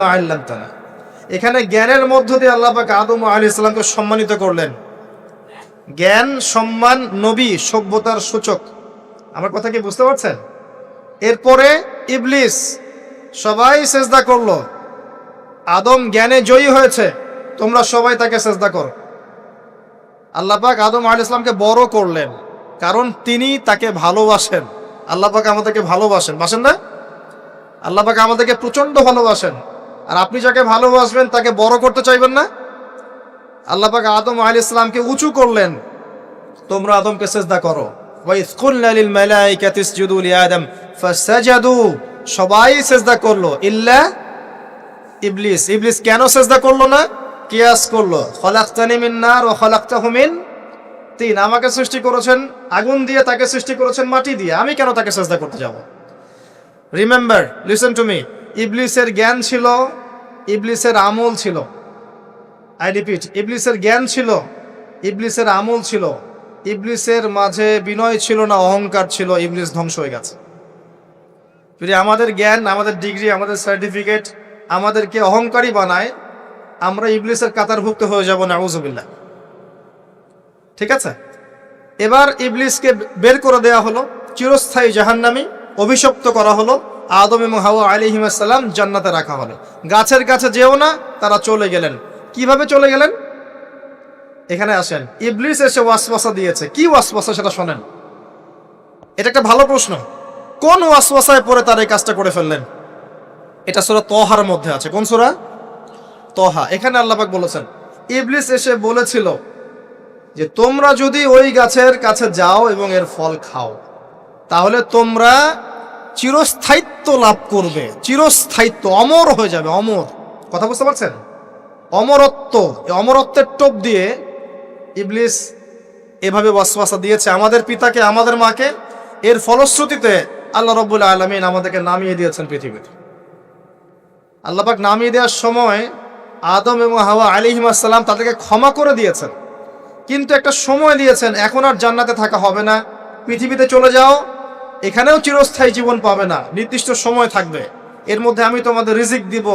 আল্লামতানা। এখানে জ্ঞানের মধ্য দিয়ে আল্লাহ পাক আদম আলাইহিস সালামকে সম্মানিত করলেন। জ্ঞান, সম্মান, নবী, সভ্যতার সূচক। আমার কথা কি বুঝতে পারছেন? এরপরে ইবলিস, সবাই সেজদা করলো। আদম জ্ঞানে জয়ী হয়েছে, তোমরা সবাই তাকে সেজদা করো। আল্লাহ পাক আদম আলাইহিস সালামকে বড় করলেন, কারণ তিনি তাকে ভালোবাসেন। আল্লাহ পাক আমাদেরকে ভালোবাসেন, বাসেন না? আল্লাহ পাক আমাদেরকে প্রচন্ড ভালোবাসেন। আর আপনি যাকে ভালোবাসবেন তাকে বড় করতে চাইবেন না? আল্লাহ পাক আদম আলাইহিস সালামকে উঁচু করলেন, তোমরা আদমকে সিজদা করো। ওয়া ইয কুলনা লিল মালাইকাতি ইসজুদু লিআদম ফাসাজাদু, সবাই সিজদা করলো ইল্লা ইবলিস। ইবলিস কেন সিজদা করলো না? কিয়াস করলো, খলাকতানি মিন নার ওয়া খলাকতাহু মিন তিন। আমাকে সৃষ্টি করেছেন আগুন দিয়ে, তাকে সৃষ্টি করেছেন মাটি দিয়ে, আমি কেন তাকে সিজদা করতে যাব? রিমেম্বার, লিসেন টু মি, ইবলিসের জ্ঞান ছিল, ইবলিসের আমল ছিল। আই রিপিট, ইবলিসের জ্ঞান ছিল, ইবলিসের আমল ছিল। ইবলিসের মাঝে বিনয় ছিল না, অহংকার ছিল। ইবলিস ধ্বংস হয়ে গেছে। যদি আমাদের জ্ঞান, আমাদের ডিগ্রি, আমাদের সার্টিফিকেট আমাদেরকে অহংকারী বানায়, আমরা ইবলিসের কাতারভুক্ত হয়ে যাব, নাউযুবিল্লাহ। ঠিক আছে? এবার ইবলিসকে বের করে দেওয়া হলো, চিরস্থায়ী জাহান্নামী, অভিশপ্ত করা হলো। আদম এবং হাওয়া আলাইহিস সালাম জান্নাতে রাখা হলো। গাছের কাছে যেও না, তারা চলে গেলেন। কিভাবে চলে গেলেন? এখানে আসেন। ইবলিস এসে ওয়াসওয়াসা দিয়েছে। কি ওয়াসওয়াসা সেটা শোনেন। এটা একটা ভালো প্রশ্ন। কোন ওয়াসওয়াসায় পড়ে তার এই কাজটা করে ফেললেন? এটা সূরা তহার মধ্যে আছে। কোন সূরা? তহা। এখানে আল্লাহ পাক বলেছেন, ইবলিস এসে বলেছিল যে তোমরা যদি ওই গাছের কাছে যাও এবং এর ফল খাও, তাহলে তোমরা চিরস্থায়িত্ব লাভ করবে। চিরস্থায়িত্ব, অমর হয়ে যাবে, অমর। কথা বুঝতে পারছেন? অমরত্ব। এই অমরত্বের টোপ দিয়ে ইবলিস এভাবে ওয়াসওয়াসা দিয়েছে আমাদের পিতাকে, আমাদের মাকে। এর ফলশ্রুতিতে আল্লাহ রাব্বুল আলামিন আমাদেরকে নামিয়ে দিয়েছেন পৃথিবীতে। আল্লাহ পাক নামিয়ে দেওয়ার সময় আদম এবং হাওয়া আলাইহিস সালাম তাদেরকে ক্ষমা করে দিয়েছেন, কিন্তু একটা সময় দিয়েছেন, এখন আর জান্নাতে থাকা হবে না, পৃথিবীতে চলে যাও, এখানেও চিরস্থায়ী জীবন পাবে না, নির্দিষ্ট সময় থাকবে। এর মধ্যে আমি তোমাদের রিজিক দিব,